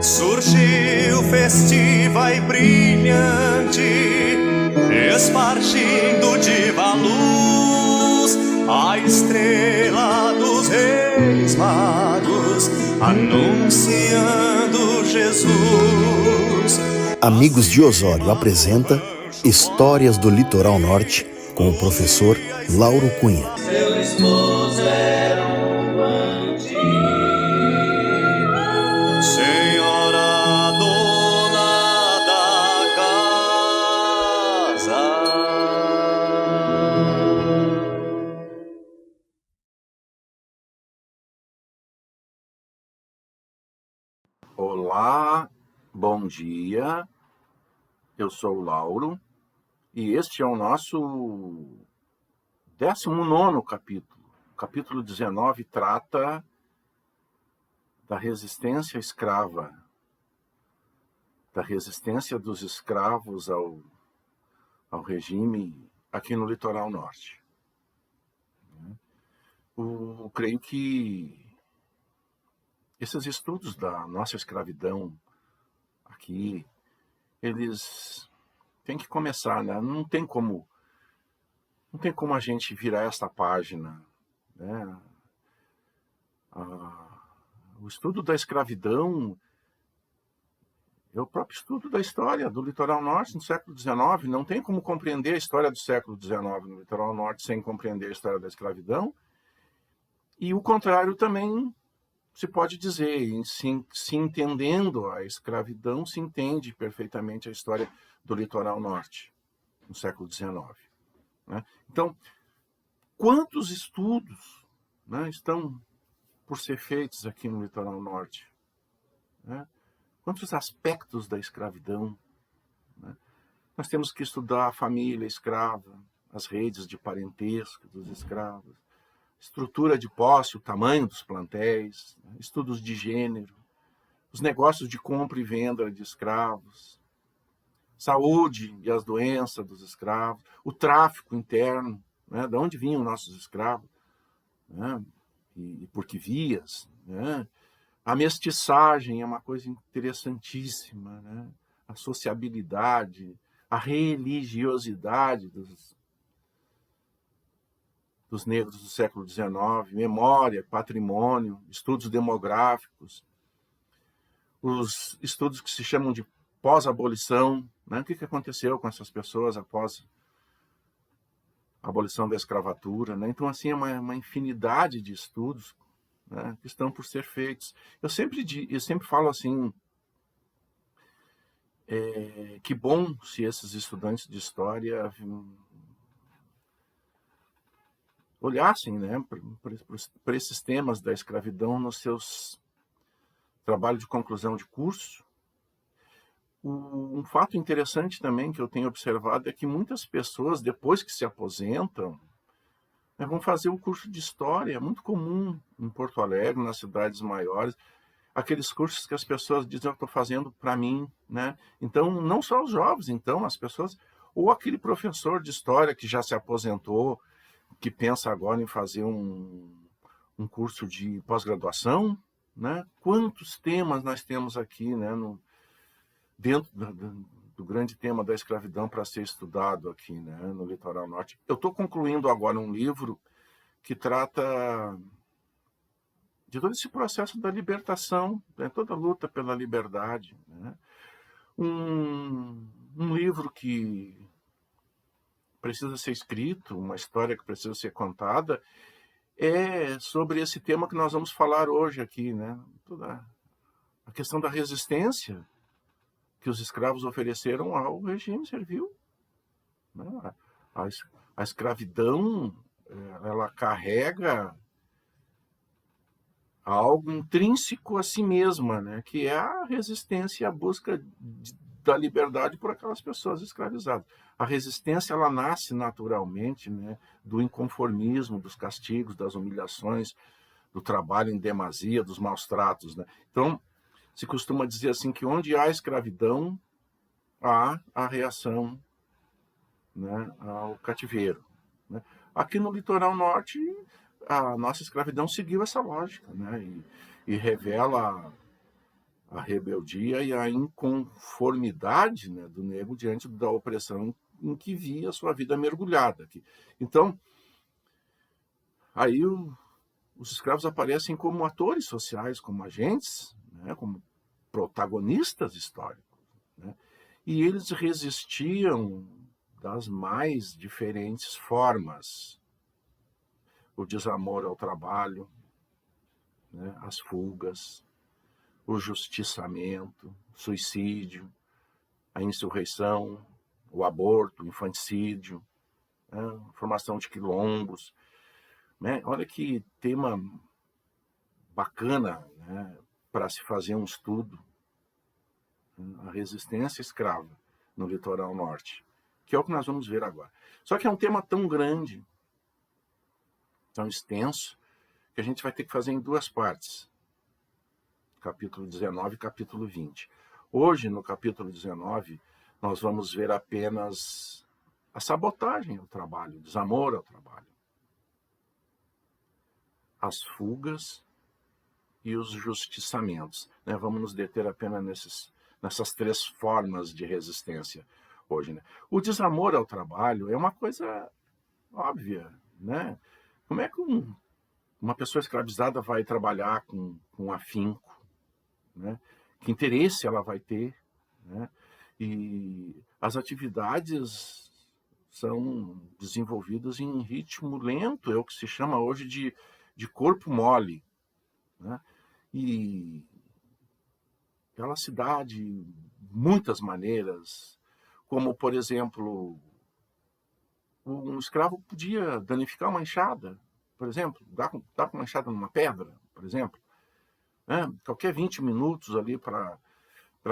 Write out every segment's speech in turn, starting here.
Surgiu festiva e brilhante, espargindo diva luz, a estrela dos reis magos, anunciando Jesus. Amigos de Osório apresenta Histórias do Litoral Norte com o professor Lauro Cunha. Seu esposo era um bandido, senhora dona da casa. Olá, bom dia, eu sou o Lauro e este é o nosso 19º capítulo. O capítulo 19 trata da resistência escrava, da resistência dos escravos ao regime aqui no litoral norte. Eu creio que esses estudos da nossa escravidão aqui, eles têm que começar, né? Não tem como a gente virar esta página, né? O estudo da escravidão é o próprio estudo da história do litoral norte no século XIX. Não tem como compreender a história do século XIX no litoral norte sem compreender a história da escravidão. E o contrário também se pode dizer. Se entendendo a escravidão, se entende perfeitamente a história do litoral norte no século XIX. Né? Então, quantos estudos, né, estão por ser feitos aqui no litoral norte? Né? Quantos aspectos da escravidão? Né? Nós temos que estudar a família escrava, as redes de parentesco dos escravos, estrutura de posse, o tamanho dos plantéis, né? Estudos de gênero, os negócios de compra e venda de escravos, saúde e as doenças dos escravos, o tráfico interno, né? De onde vinham nossos escravos, né? E por que vias, né? A mestiçagem é uma coisa interessantíssima, né? A sociabilidade, a religiosidade dos negros do século XIX, memória, patrimônio, estudos demográficos, os estudos que se chamam de pós-abolição, né? O que aconteceu com essas pessoas após a abolição da escravatura, né? Então, assim, é uma infinidade de estudos, né, que estão por ser feitos. Eu sempre falo assim, que bom se esses estudantes de história olhassem, né, para esses temas da escravidão nos seus trabalhos de conclusão de curso. Um fato interessante também que eu tenho observado é que muitas pessoas, depois que se aposentam, vão fazer o curso de história. É muito comum em Porto Alegre, nas cidades maiores, aqueles cursos que as pessoas dizem: eu estou fazendo para mim, né? Então, não só os jovens, então, as pessoas, ou aquele professor de história que já se aposentou, que pensa agora em fazer um curso de pós-graduação, né? Quantos temas nós temos aqui, né, dentro do grande tema da escravidão para ser estudado aqui, né, no litoral norte. Eu estou concluindo agora um livro que trata de todo esse processo da libertação, né, toda a luta pela liberdade, né? Um livro que precisa ser escrito, uma história que precisa ser contada, é sobre esse tema que nós vamos falar hoje aqui, né? Toda a questão da resistência que os escravos ofereceram ao regime servil, né? A escravidão, ela carrega algo intrínseco a si mesma, né? Que é a resistência e a busca da liberdade por aquelas pessoas escravizadas. A resistência, ela nasce naturalmente, né, do inconformismo, dos castigos, das humilhações, do trabalho em demasia, dos maus tratos, né? Então, se costuma dizer assim que onde há escravidão, há a reação, né, ao cativeiro, né? Aqui no litoral norte, a nossa escravidão seguiu essa lógica, né? e revela a rebeldia e a inconformidade, né, do negro diante da opressão em que via a sua vida mergulhada. Então, aí os escravos aparecem como atores sociais, como agentes, né, como protagonistas históricos, né, e eles resistiam das mais diferentes formas. O desamor ao trabalho, né, as fugas, o justiçamento, o suicídio, a insurreição, o aborto, o infanticídio, né, a formação de quilombos. Né? Olha que tema bacana, né, para se fazer um estudo. A resistência escrava no litoral norte, que é o que nós vamos ver agora. Só que é um tema tão grande, tão extenso, que a gente vai ter que fazer em duas partes. Capítulo 19 e capítulo 20. Hoje, no capítulo 19, nós vamos ver apenas a sabotagem ao trabalho, o desamor ao trabalho, as fugas e os justiçamentos. Né? Vamos nos deter apenas nessas três formas de resistência hoje. Né? O desamor ao trabalho é uma coisa óbvia. Né? Como é que uma pessoa escravizada vai trabalhar com afinco? Né? Que interesse ela vai ter? Né? E as atividades são desenvolvidas em ritmo lento, é o que se chama hoje de corpo mole. Né? E ela se dá de muitas maneiras, como, por exemplo, um escravo podia danificar uma enxada, por exemplo, dar com uma enxada numa pedra, por exemplo. Né? Qualquer 20 minutos ali para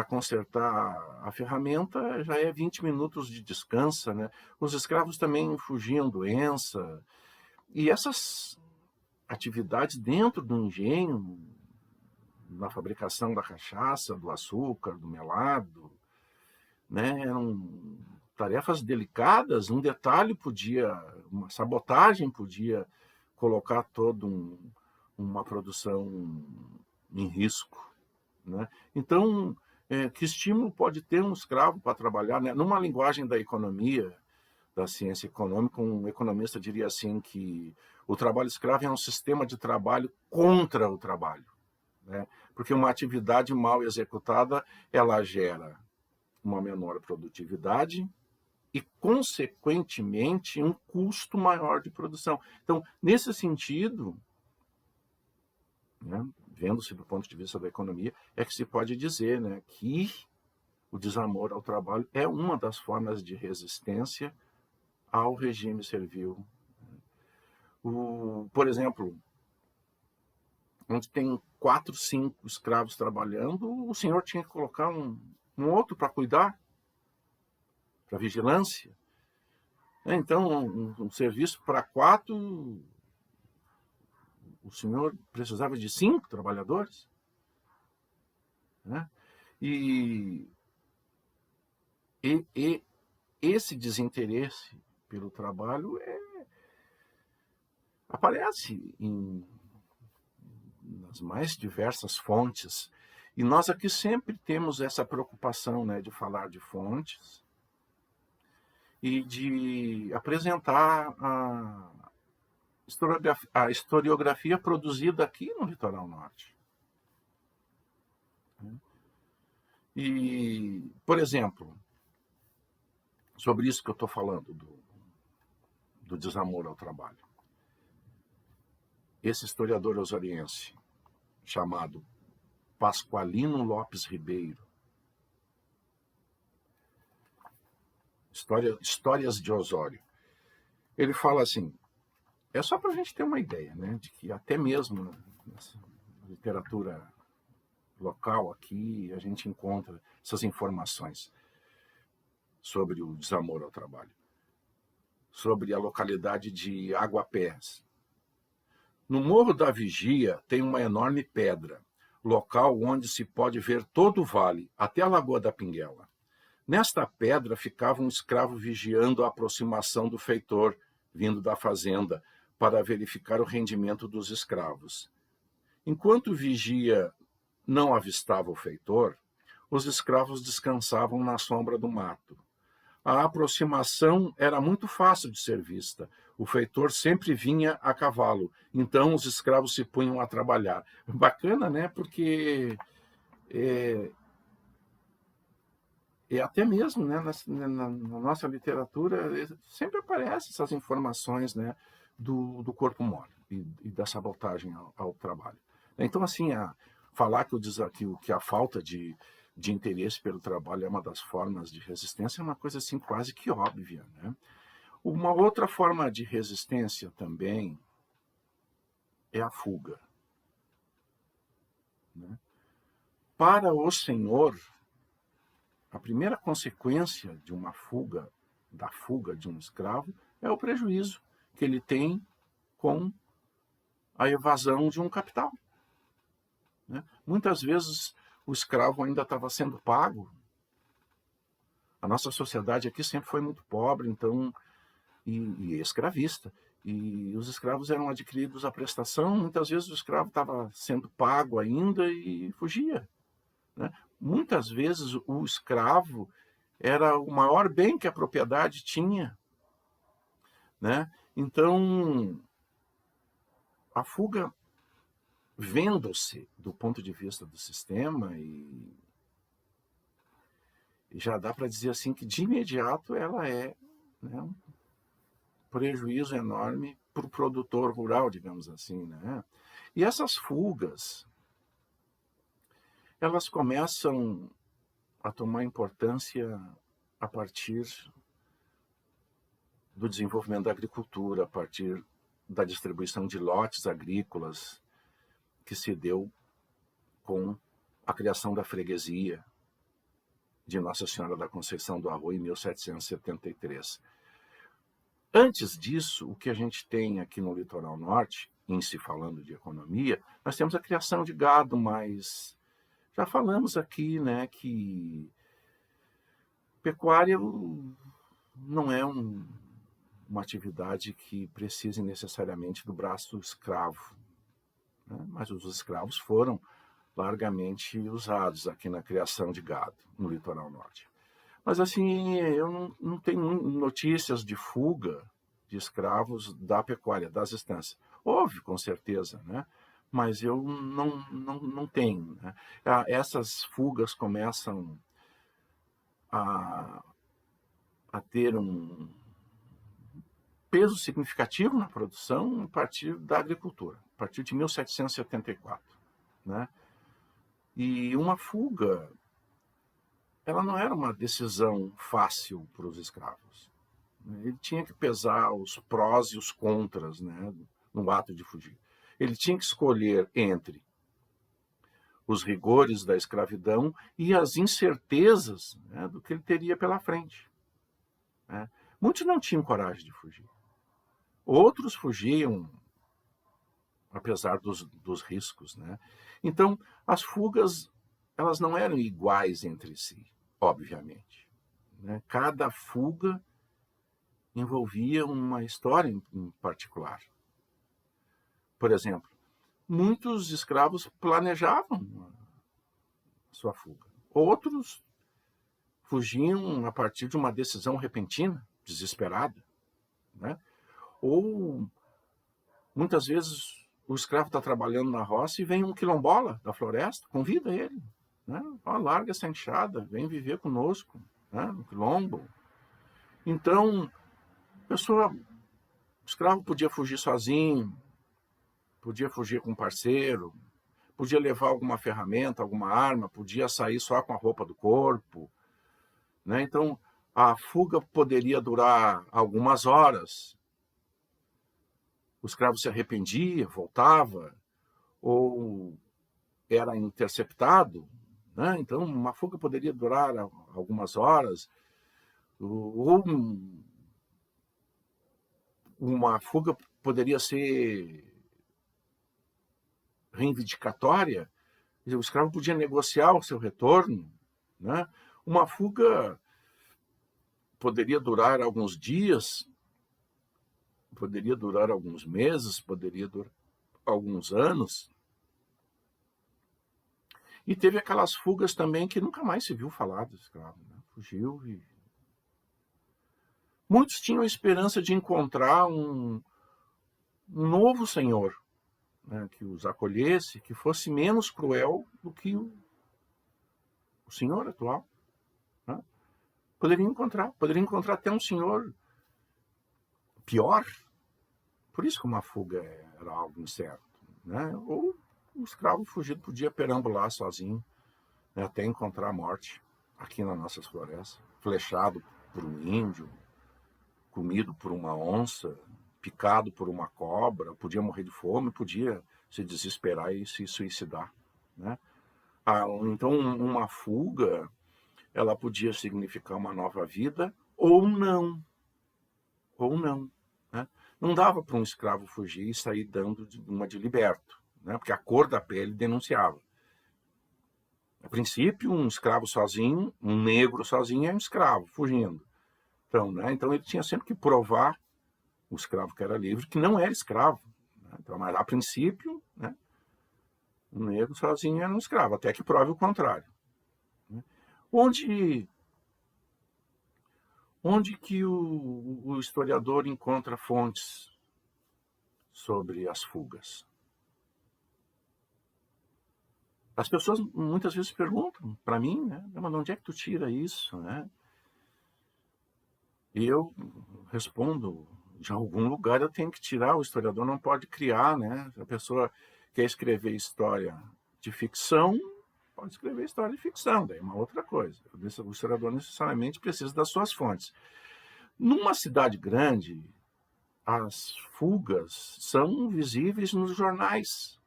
consertar a ferramenta já é 20 minutos de descanso. Né? Os escravos também fugiam doença. E essas atividades dentro do engenho, na fabricação da cachaça, do açúcar, do melado, né, eram tarefas delicadas. Um detalhe uma sabotagem podia colocar toda uma produção em risco. Né? Então, que estímulo pode ter um escravo para trabalhar? Né? Numa linguagem da economia, da ciência econômica, um economista diria assim que o trabalho escravo é um sistema de trabalho contra o trabalho. Né? Porque uma atividade mal executada, ela gera uma menor produtividade e, consequentemente, um custo maior de produção. Então, nesse sentido, né, vendo-se do ponto de vista da economia, é que se pode dizer, né, que o desamor ao trabalho é uma das formas de resistência ao regime servil. Por exemplo, onde tem 4, 5 escravos trabalhando, o senhor tinha que colocar um outro para cuidar, para vigilância. Então, um serviço para 4, o senhor precisava de 5 trabalhadores. Né? E esse desinteresse pelo trabalho aparece nas mais diversas fontes. E nós aqui sempre temos essa preocupação, né, de falar de fontes e de apresentar a historiografia produzida aqui no Litoral Norte. E, por exemplo, sobre isso que eu estou falando, do desamor ao trabalho. Esse historiador osoriense, chamado Pasqualino Lopes Ribeiro, Histórias de Osório, ele fala assim, é só para a gente ter uma ideia, né, de que até mesmo nessa literatura local aqui a gente encontra essas informações sobre o desamor ao trabalho, sobre a localidade de Aguapés. No Morro da Vigia tem uma enorme pedra, local onde se pode ver todo o vale, até a Lagoa da Pinguela. Nesta pedra ficava um escravo vigiando a aproximação do feitor, vindo da fazenda, para verificar o rendimento dos escravos. Enquanto o vigia não avistava o feitor, os escravos descansavam na sombra do mato. A aproximação era muito fácil de ser vista. O feitor sempre vinha a cavalo, então os escravos se punham a trabalhar. Bacana, né? Porque até mesmo, né, na nossa literatura sempre aparecem essas informações, né, do corpo mole e da sabotagem ao trabalho. Então, assim, falar que a falta de interesse pelo trabalho é uma das formas de resistência é uma coisa assim quase que óbvia, né? Uma outra forma de resistência também é a fuga, né? Para o senhor, a primeira consequência de uma fuga, da fuga de um escravo, é o prejuízo que ele tem com a evasão de um capital, né? Muitas vezes o escravo ainda estava sendo pago. A nossa sociedade aqui sempre foi muito pobre, então, e escravista. E os escravos eram adquiridos à prestação, muitas vezes o escravo estava sendo pago ainda e fugia, né? Muitas vezes o escravo era o maior bem que a propriedade tinha, né? Então, a fuga, vendo-se do ponto de vista do sistema, e já dá para dizer assim que de imediato ela é, né, um prejuízo enorme para o produtor rural, digamos assim, né? E essas fugas, elas começam a tomar importância a partir do desenvolvimento da agricultura, a partir da distribuição de lotes agrícolas que se deu com a criação da freguesia de Nossa Senhora da Conceição do Arroio em 1773. Antes disso, o que a gente tem aqui no litoral norte, em se falando de economia, nós temos a criação de gado, mas já falamos aqui, né, que pecuária não é uma atividade que precise necessariamente do braço escravo, né? Mas os escravos foram largamente usados aqui na criação de gado no litoral norte. Mas assim, eu não tenho notícias de fuga de escravos da pecuária, das estâncias. Houve, com certeza, né? Mas eu não tenho, né? Essas fugas começam a ter um peso significativo na produção a partir da agricultura, a partir de 1774, né? E uma fuga, ela não era uma decisão fácil para os escravos. Ele tinha que pesar os prós e os contras, né, no ato de fugir. Ele tinha que escolher entre os rigores da escravidão e as incertezas, né, do que ele teria pela frente, né? Muitos não tinham coragem de fugir. Outros fugiam, apesar dos riscos, né? Então, as fugas, elas não eram iguais entre si, obviamente, né? Cada fuga envolvia uma história em particular. Por exemplo, muitos escravos planejavam a sua fuga. Outros fugiam a partir de uma decisão repentina, desesperada, né? Ou, muitas vezes, o escravo está trabalhando na roça e vem um quilombola da floresta, convida ele, né? Larga essa enxada, vem viver conosco, né, no quilombo. Então, o escravo podia fugir sozinho, podia fugir com um parceiro, podia levar alguma ferramenta, alguma arma, podia sair só com a roupa do corpo, né? Então, a fuga poderia durar algumas horas. O escravo se arrependia, voltava, ou era interceptado, né? Então, uma fuga poderia durar algumas horas, ou uma fuga poderia ser reivindicatória, o escravo podia negociar o seu retorno, né? Uma fuga poderia durar alguns dias, poderia durar alguns meses, poderia durar alguns anos. E teve aquelas fugas também que nunca mais se viu falar do escravo, né? Fugiu e... Muitos tinham a esperança de encontrar um novo senhor, né, que os acolhesse, que fosse menos cruel do que o senhor atual. Né? Poderia encontrar até um senhor pior. Por isso que uma fuga era algo incerto. Né? Ou o escravo fugido podia perambular sozinho, né, até encontrar a morte aqui nas nossas florestas, flechado por um índio, comido por uma onça, picado por uma cobra, podia morrer de fome, podia se desesperar e se suicidar. Né? Então, uma fuga, ela podia significar uma nova vida ou não. Ou não. Né? Não dava para um escravo fugir e sair dando uma de liberto, né? Porque a cor da pele denunciava. A princípio, um escravo sozinho, um negro sozinho é um escravo, fugindo. Então, né? Então ele tinha sempre que provar, o escravo que era livre, que não era escravo. Né? Então, mas a princípio, né, um negro sozinho era um escravo, até que prove o contrário. Né? Onde que o historiador encontra fontes sobre as fugas? As pessoas muitas vezes perguntam para mim, né, mas onde é que tu tira isso? Né? E eu respondo, de algum lugar eu tenho que tirar, o historiador não pode criar, né? Se a pessoa quer escrever história de ficção, pode escrever história de ficção, daí é uma outra coisa. O historiador necessariamente precisa das suas fontes. Numa cidade grande, as fugas são visíveis nos jornais.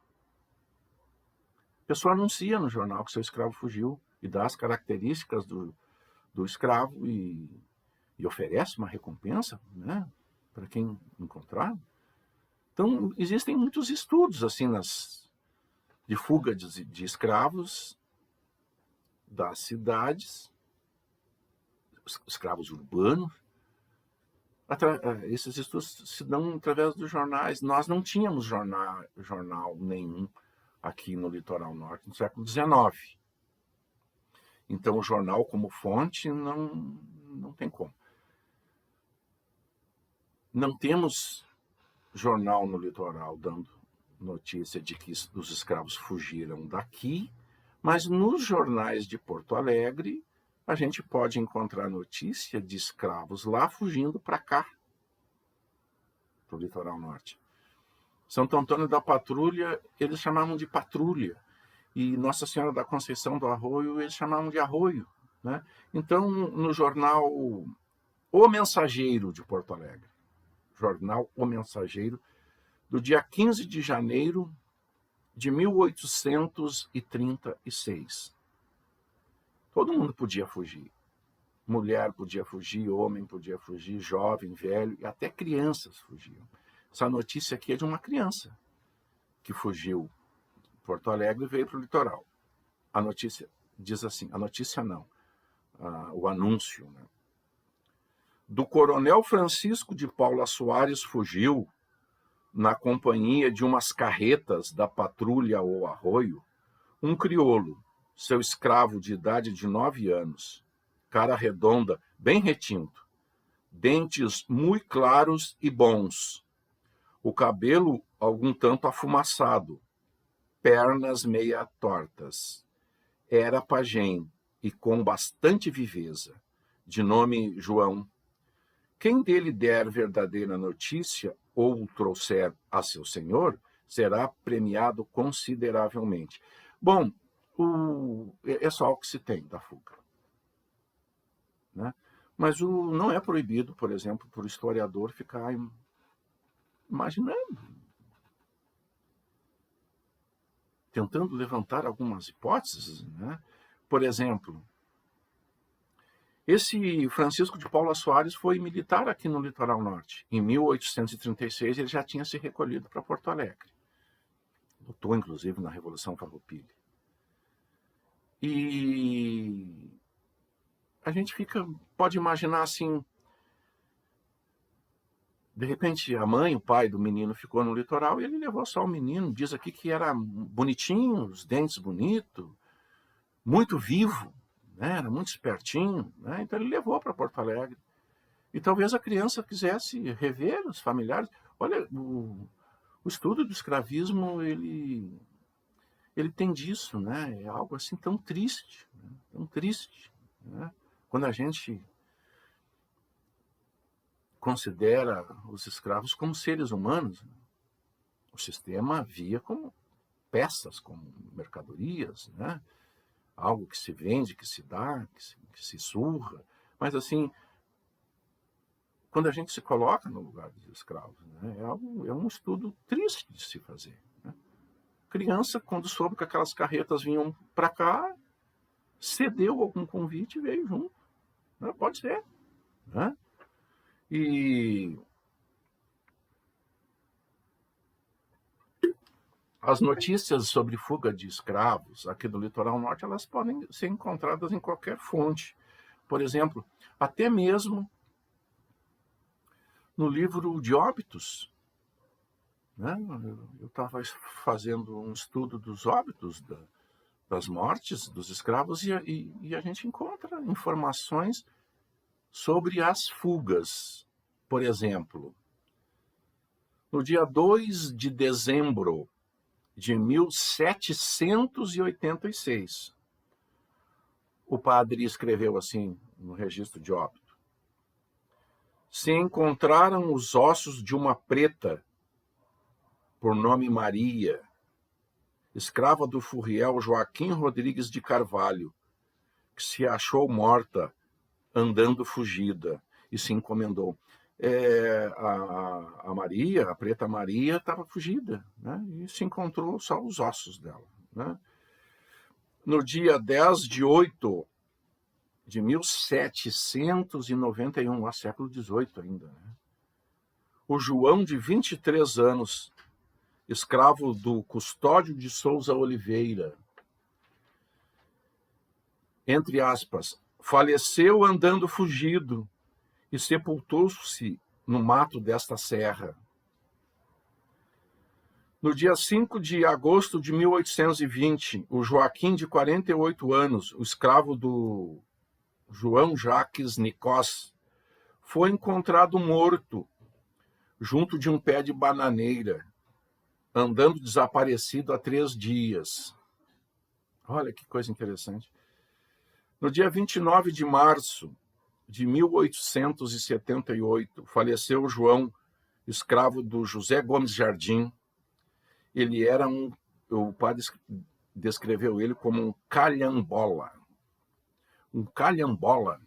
A pessoa anuncia no jornal que seu escravo fugiu e dá as características do escravo e oferece uma recompensa, né, para quem encontrar. Então, existem muitos estudos assim de fuga de escravos das cidades, escravos urbanos. Esses estudos se dão através dos jornais. Nós não tínhamos jornal nenhum aqui no Litoral Norte no século XIX. Então, o jornal como fonte não tem como. Não temos jornal no litoral dando notícia de que os escravos fugiram daqui, mas nos jornais de Porto Alegre a gente pode encontrar notícia de escravos lá fugindo para cá, para o litoral norte. Santo Antônio da Patrulha, eles chamavam de patrulha, e Nossa Senhora da Conceição do Arroio, eles chamavam de arroio. Né? Então, no jornal O Mensageiro de Porto Alegre, jornal O Mensageiro, do dia 15 de janeiro de 1836. Todo mundo podia fugir. Mulher podia fugir, homem podia fugir, jovem, velho, e até crianças fugiam. Essa notícia aqui é de uma criança que fugiu de Porto Alegre e veio para o litoral. A notícia diz assim, a notícia não, o anúncio, né? Do coronel Francisco de Paula Soares fugiu, na companhia de umas carretas da patrulha O Arroio, um crioulo, seu escravo de idade de 9 anos, cara redonda, bem retinto, dentes muito claros e bons, o cabelo algum tanto afumaçado, pernas meia tortas. Era pajem e com bastante viveza, de nome João. Quem dele der verdadeira notícia ou o trouxer a seu senhor, será premiado consideravelmente. Bom, é só o que se tem da fuga. Né? Mas não é proibido, por exemplo, para o historiador ficar imaginando, tentando levantar algumas hipóteses. Né? Por exemplo, esse Francisco de Paula Soares foi militar aqui no Litoral Norte. Em 1836, ele já tinha se recolhido para Porto Alegre. Lutou, inclusive, na Revolução Farroupilha. E a gente pode imaginar assim, de repente a mãe, o pai do menino ficou no litoral e ele levou só o menino. Diz aqui que era bonitinho, os dentes bonitos, muito vivo, né? Era muito espertinho, né? Então ele levou para Porto Alegre. E talvez a criança quisesse rever os familiares. Olha, o estudo do escravismo, ele tem disso, né? É algo assim tão triste, né? Tão triste, né? Quando a gente considera os escravos como seres humanos, o sistema via como peças, como mercadorias, né? Algo que se vende, que se dá, que se surra. Mas assim, quando a gente se coloca no lugar dos escravos, né? É um estudo triste de se fazer, né? Criança, quando soube que aquelas carretas vinham para cá, cedeu algum convite e veio junto, né? Pode ser, né? E as notícias sobre fuga de escravos aqui do litoral norte, elas podem ser encontradas em qualquer fonte. Por exemplo, até mesmo no livro de óbitos, né? Eu estava fazendo um estudo dos óbitos, das mortes dos escravos, e a gente encontra informações sobre as fugas. Por exemplo, no dia 2 de dezembro de 1786, o padre escreveu assim no registro de óbito: se encontraram os ossos de uma preta, por nome Maria, escrava do furriel Joaquim Rodrigues de Carvalho, que se achou morta, andando fugida, e se encomendou. A Maria, a preta Maria, estava fugida, né? E se encontrou só os ossos dela, né? No dia 10 de 8 de 1791, lá século XVIII ainda, né? O João, de 23 anos, escravo do Custódio de Souza Oliveira, entre aspas, faleceu andando fugido e sepultou-se no mato desta serra. No dia 5 de agosto de 1820, o Joaquim, de 48 anos, o escravo do João Jacques Nicós, foi encontrado morto junto de um pé de bananeira, andando desaparecido há 3 dias. Olha que coisa interessante. No dia 29 de março de 1878, faleceu João, escravo do José Gomes Jardim. Ele era o padre descreveu ele como um calhambola. Um calhambola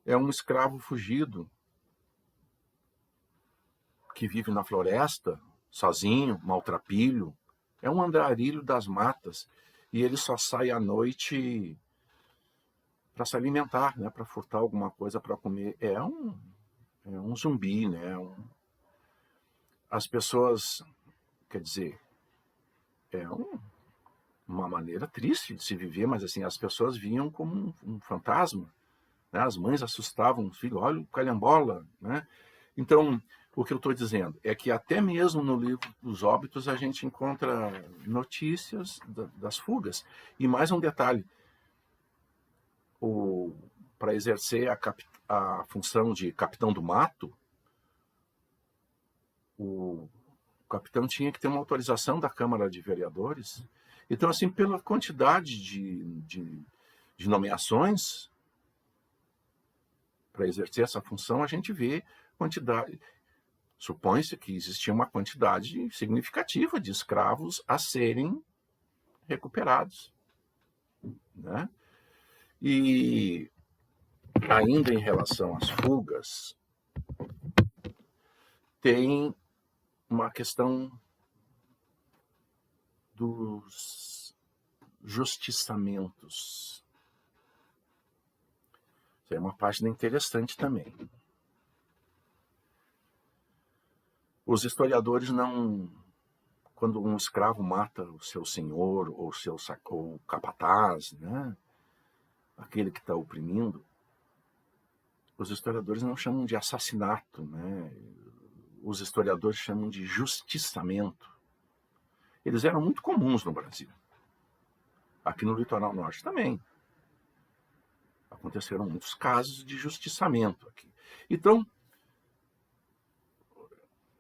é um escravo fugido que vive na floresta, sozinho, maltrapilho. É um andarilho das matas. E ele só sai à noite para se alimentar, né? Para furtar alguma coisa para comer. É um zumbi, né? As pessoas, quer dizer, uma maneira triste de se viver, mas assim, as pessoas viam como um fantasma, né? As mães assustavam os filhos, olha o calhambola, né? Então, o que eu estou dizendo é que até mesmo no livro dos óbitos a gente encontra notícias das fugas. E mais um detalhe, para exercer a função de capitão do mato, o capitão tinha que ter uma autorização da Câmara de Vereadores. Então, assim, pela quantidade de nomeações para exercer essa função, a gente vê quantidade. Supõe-se que existia uma quantidade significativa de escravos a serem recuperados, né? E ainda em relação às fugas, tem uma questão dos justiçamentos. Isso é uma página interessante também. Os historiadores não... Quando um escravo mata o seu senhor ou o capataz, né? Aquele que está oprimindo, os historiadores não chamam de assassinato, né? Os historiadores chamam de justiçamento. Eles eram muito comuns no Brasil. Aqui no litoral norte também. Aconteceram muitos casos de justiçamento aqui. Então,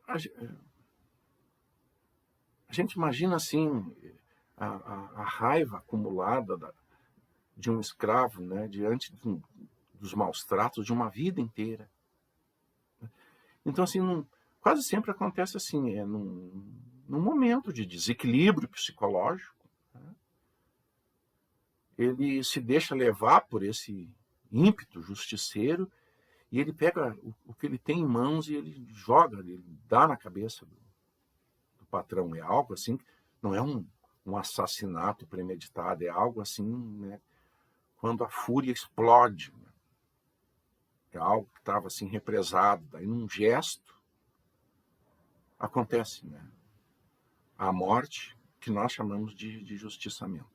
a gente imagina assim a raiva acumulada de um escravo, né, diante dos maus tratos de uma vida inteira. Então, assim, quase sempre acontece assim, num momento de desequilíbrio psicológico, né? Ele se deixa levar por esse ímpeto justiceiro e ele pega o que ele tem em mãos e ele joga, ele dá na cabeça do patrão. É algo assim, não é um assassinato premeditado, é algo assim, né, quando a fúria explode. Né? É algo que estava assim represado. Daí, num gesto, acontece, né, a morte, que nós chamamos de justiçamento.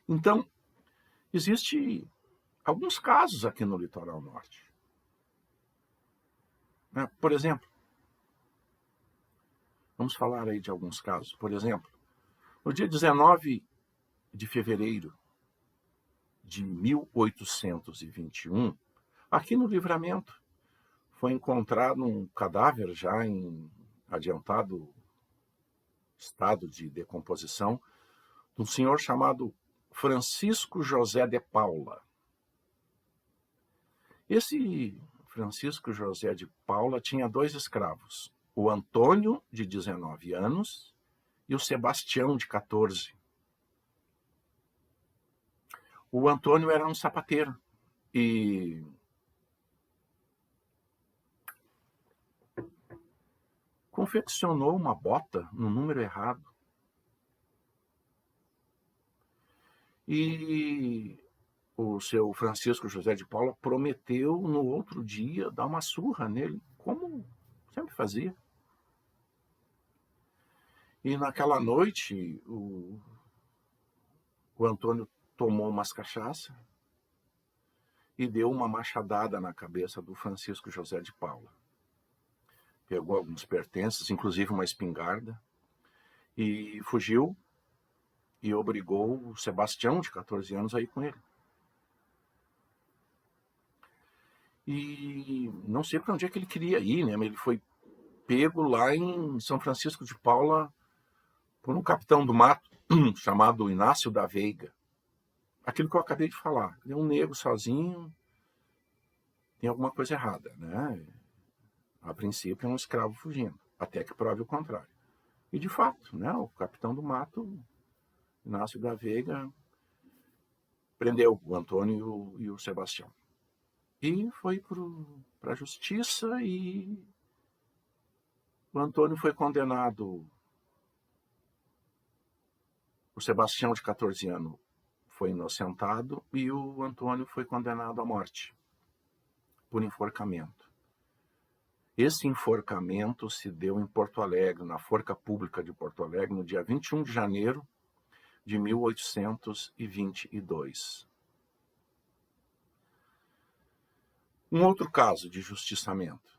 Então, existe alguns casos aqui no litoral norte. Né? Por exemplo, vamos falar aí de alguns casos. Por exemplo, no dia 19 de fevereiro de 1821, aqui no Livramento, foi encontrado um cadáver já em adiantado estado de decomposição, de um senhor chamado Francisco José de Paula. Esse Francisco José de Paula tinha 2 escravos, o Antônio, de 19 anos, e o Sebastião, de 14. O Antônio era um sapateiro e confeccionou uma bota no número errado. E o seu Francisco José de Paula prometeu no outro dia dar uma surra nele, como sempre fazia. E naquela noite o Antônio tomou umas cachaças e deu uma machadada na cabeça do Francisco José de Paula. Pegou alguns pertences, inclusive uma espingarda, e fugiu e obrigou o Sebastião, de 14 anos, a ir com ele. E não sei para onde é que ele queria ir, né? Ele foi pego lá em São Francisco de Paula por um capitão do mato chamado Inácio da Veiga. Aquilo que eu acabei de falar. Ele é um negro sozinho, tem alguma coisa errada, né? A princípio é um escravo fugindo, até que prove o contrário. E de fato, né, o capitão do mato, Inácio da Veiga, prendeu o Antônio e o Sebastião. E foi para a justiça e o Antônio foi condenado. O Sebastião, de 14 anos, foi inocentado e o Antônio foi condenado à morte por enforcamento. Esse enforcamento se deu em Porto Alegre, na Forca Pública de Porto Alegre, no dia 21 de janeiro de 1822. Um outro caso de justiçamento.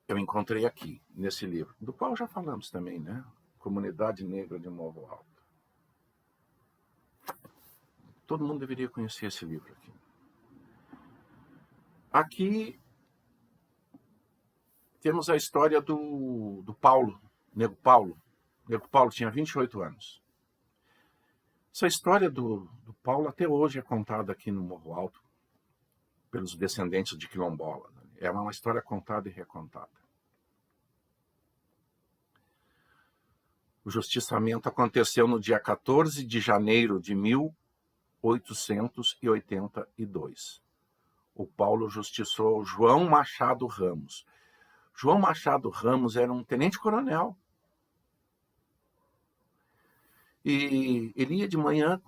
Eu encontrei aqui, nesse livro, do qual já falamos também, né? Comunidade Negra de Morro Alto. Todo mundo deveria conhecer esse livro aqui. Aqui temos a história do Paulo, Nego Paulo. Nego Paulo tinha 28 anos. Essa história do Paulo até hoje é contada aqui no Morro Alto pelos descendentes de quilombola. É uma história contada e recontada. O justiçamento aconteceu no dia 14 de janeiro de 1882. O Paulo justiçou João Machado Ramos. João Machado Ramos era um tenente-coronel. E ele ia de manhã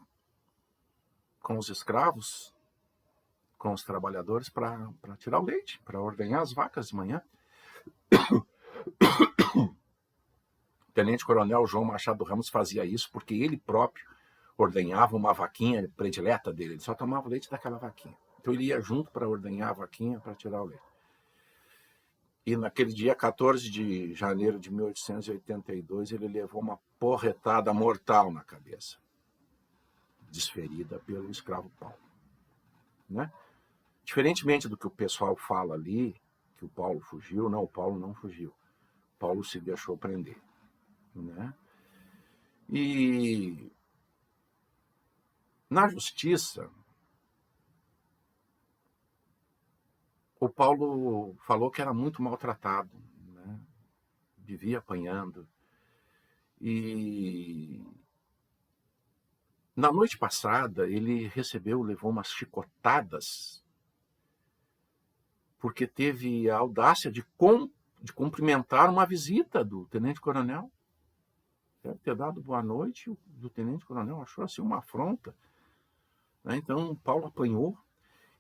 com os escravos, com os trabalhadores, para tirar o leite, para ordenhar as vacas de manhã. O tenente-coronel João Machado Ramos fazia isso porque ele próprio ordenhava uma vaquinha predileta dele. Ele só tomava leite daquela vaquinha. Então ele ia junto para ordenhar a vaquinha, para tirar o leite. E naquele dia, 14 de janeiro de 1882, ele levou uma porretada mortal na cabeça, desferida pelo escravo Paulo. Né? Diferentemente do que o pessoal fala ali, que o Paulo fugiu, não, o Paulo não fugiu. Paulo se deixou prender. Né? E na justiça, o Paulo falou que era muito maltratado, né? Vivia apanhando. E na noite passada, ele levou umas chicotadas, porque teve a audácia de cumprimentar uma visita do tenente-coronel. Deve ter dado boa noite, o tenente-coronel achou assim uma afronta. Né? Então, Paulo apanhou.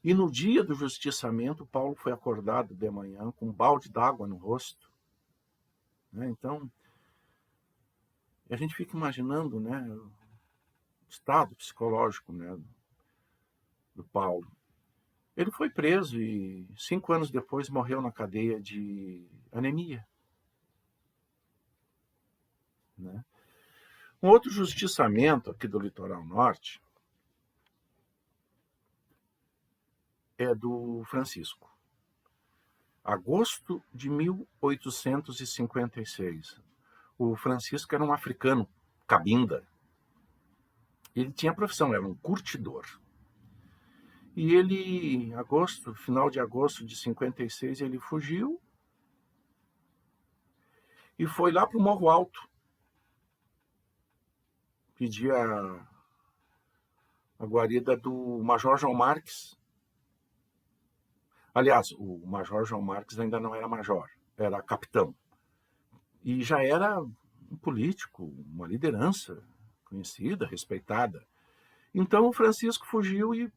E no dia do justiçamento, Paulo foi acordado de manhã com um balde d'água no rosto. Né? Então, a gente fica imaginando, né, o estado psicológico, né, do Paulo. Ele foi preso e 5 anos depois morreu na cadeia de anemia. Né? Um outro justiçamento aqui do Litoral Norte é do Francisco. Agosto de 1856. O Francisco era um africano, cabinda. Ele tinha profissão, era um curtidor. E ele, final de agosto de 56, ele fugiu e foi lá para o Morro Alto. Pedir a guarida do Major João Marques. Aliás, o Major João Marques ainda não era major, era capitão. E já era um político, uma liderança conhecida, respeitada. Então o Francisco fugiu e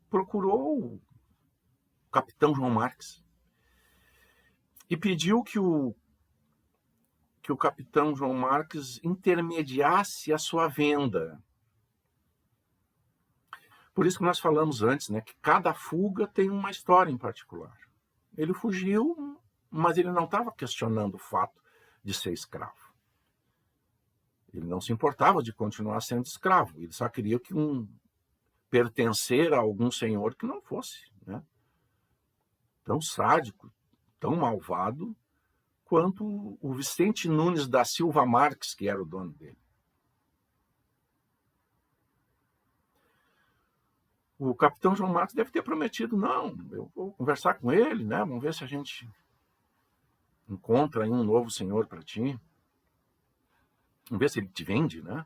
procurou o capitão João Marques e pediu que o capitão João Marques intermediasse a sua venda. Por isso que nós falamos antes, né, que cada fuga tem uma história em particular. Ele fugiu, mas ele não estava questionando o fato de ser escravo. Ele não se importava de continuar sendo escravo. Ele só queria pertencer a algum senhor que não fosse, né, tão sádico, tão malvado quanto o Vicente Nunes da Silva Marques, que era o dono dele. O capitão João Marques deve ter prometido, não, eu vou conversar com ele, né? Vamos ver se a gente encontra aí um novo senhor para ti. Vamos ver se ele te vende, né?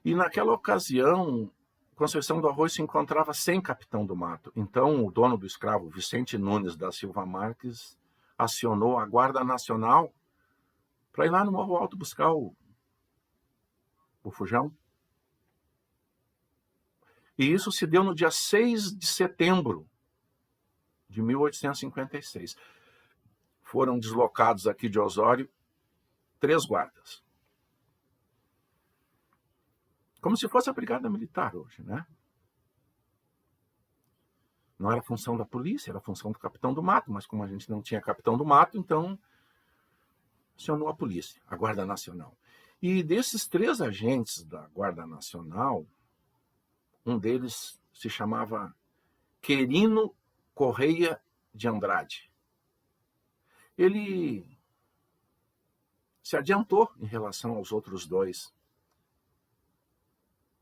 E naquela ocasião, Conceição do Arroio se encontrava sem capitão do mato. Então, o dono do escravo, Vicente Nunes da Silva Marques, acionou a Guarda Nacional para ir lá no Morro Alto buscar o fujão. E isso se deu no dia 6 de setembro de 1856. Foram deslocados aqui de Osório 3 guardas. Como se fosse a brigada militar hoje, né? Não era função da polícia, era função do capitão do mato, mas como a gente não tinha capitão do mato, então acionou a polícia, a Guarda Nacional. E desses 3 agentes da Guarda Nacional, um deles se chamava Querino Correia de Andrade. Ele se adiantou em relação aos outros 2.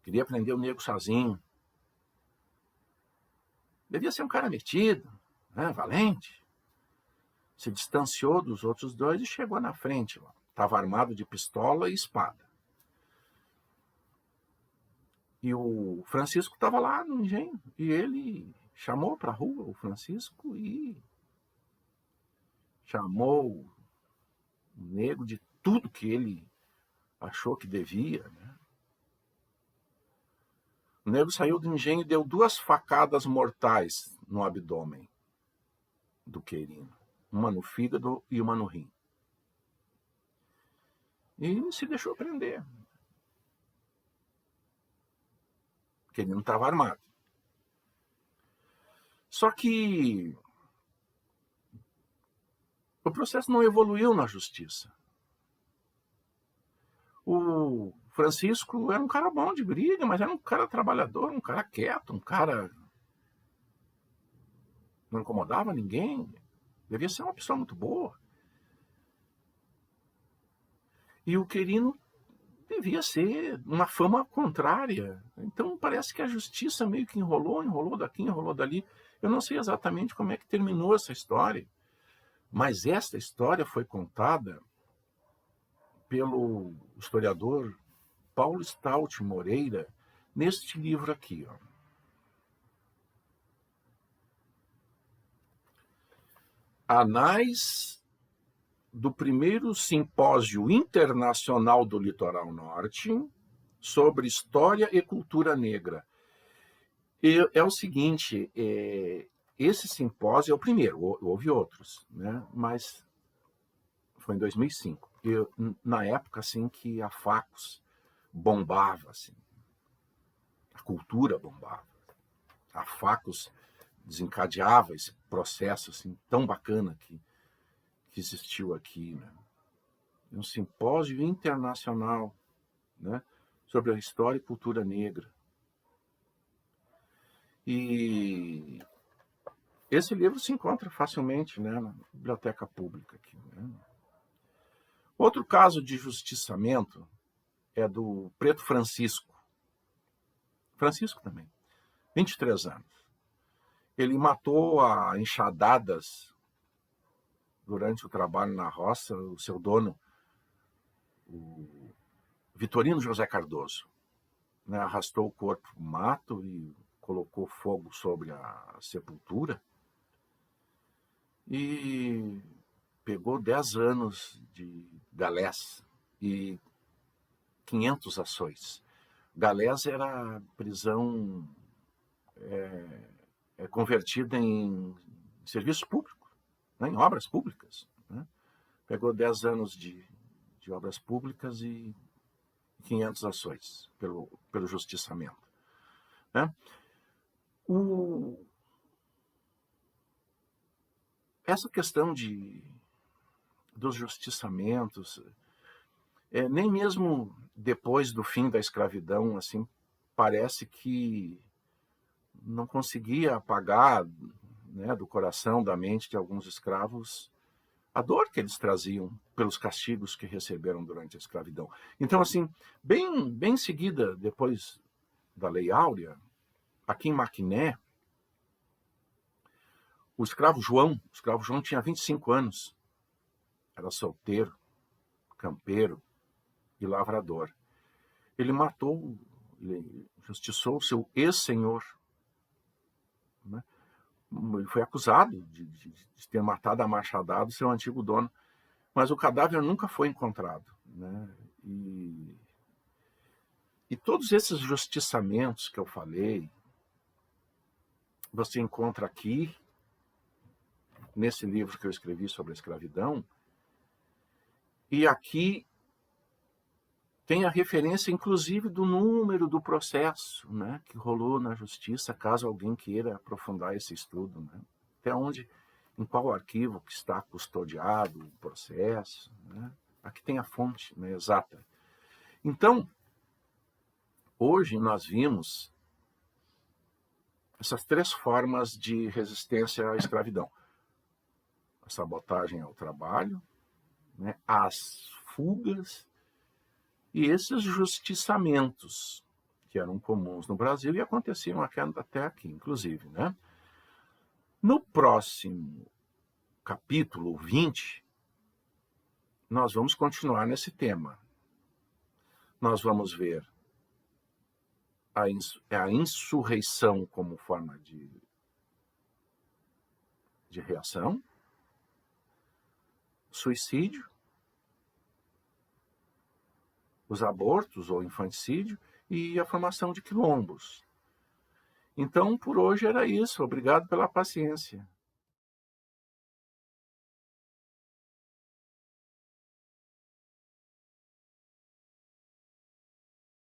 Queria prender o nego sozinho. Devia ser um cara metido, né, valente. Se distanciou dos outros 2 e chegou na frente. Estava armado de pistola e espada. E o Francisco estava lá no engenho. E ele chamou para a rua o Francisco e chamou o nego de tudo que ele achou que devia. Né? O nego saiu do engenho e deu 2 facadas mortais no abdômen do Querino. Uma no fígado e uma no rim. E se deixou prender. Porque ele não estava armado. Só que O processo não evoluiu na justiça. O Francisco era um cara bom de briga, mas era um cara trabalhador, um cara quieto, um cara não incomodava ninguém. Devia ser uma pessoa muito boa. E o Querino devia ser uma fama contrária. Então parece que a justiça meio que enrolou daqui, enrolou dali. Eu não sei exatamente como é que terminou essa história, mas esta história foi contada pelo historiador Paulo Stout Moreira neste livro aqui, ó. Anais do primeiro simpósio internacional do Litoral Norte sobre história e cultura negra. E é o seguinte, esse simpósio é o primeiro, houve outros, né? Mas foi em 2005. Na época assim que a Facos bombava, assim, a cultura bombava. A Facos desencadeava esse processo assim, tão bacana que existiu aqui, né? Um simpósio internacional, né, sobre a história e cultura negra. E esse livro se encontra facilmente, né, na biblioteca pública aqui, né? Outro caso de justiçamento é do Preto Francisco. Francisco também, 23 anos. Ele matou a enxadadas durante o trabalho na roça, o seu dono, o Vitorino José Cardoso, né, arrastou o corpo no mato e colocou fogo sobre a sepultura e pegou 10 anos de galés e 500 açoites. Galés era prisão convertida em serviço público, né, em obras públicas, né? Pegou 10 anos de obras públicas e 500 açoites pelo justiçamento, né? Essa questão dos justiçamentos, nem mesmo depois do fim da escravidão, assim, parece que não conseguia apagar, né, do coração, da mente de alguns escravos a dor que eles traziam pelos castigos que receberam durante a escravidão. Então, assim, bem em seguida, depois da Lei Áurea, aqui em Maquiné, o escravo João tinha 25 anos, era solteiro, campeiro e lavrador. Ele justiçou o seu ex-senhor, né? Ele foi acusado de ter matado a machadada o seu antigo dono, mas o cadáver nunca foi encontrado, né? E todos esses justiçamentos que eu falei, você encontra aqui, nesse livro que eu escrevi sobre a escravidão, e aqui tem a referência, inclusive, do número do processo, né, que rolou na justiça, caso alguém queira aprofundar esse estudo, né? Até onde, em qual arquivo que está custodiado o processo, né? Aqui tem a fonte, né, exata. Então, hoje nós vimos essas 3 formas de resistência à escravidão: a sabotagem ao trabalho, né, as fugas e esses justiçamentos que eram comuns no Brasil e aconteciam até aqui, inclusive, né? No próximo capítulo 20, nós vamos continuar nesse tema. Nós vamos ver a insurreição como forma de reação, suicídio, os abortos ou infanticídio e a formação de quilombos. Então, por hoje era isso. Obrigado pela paciência.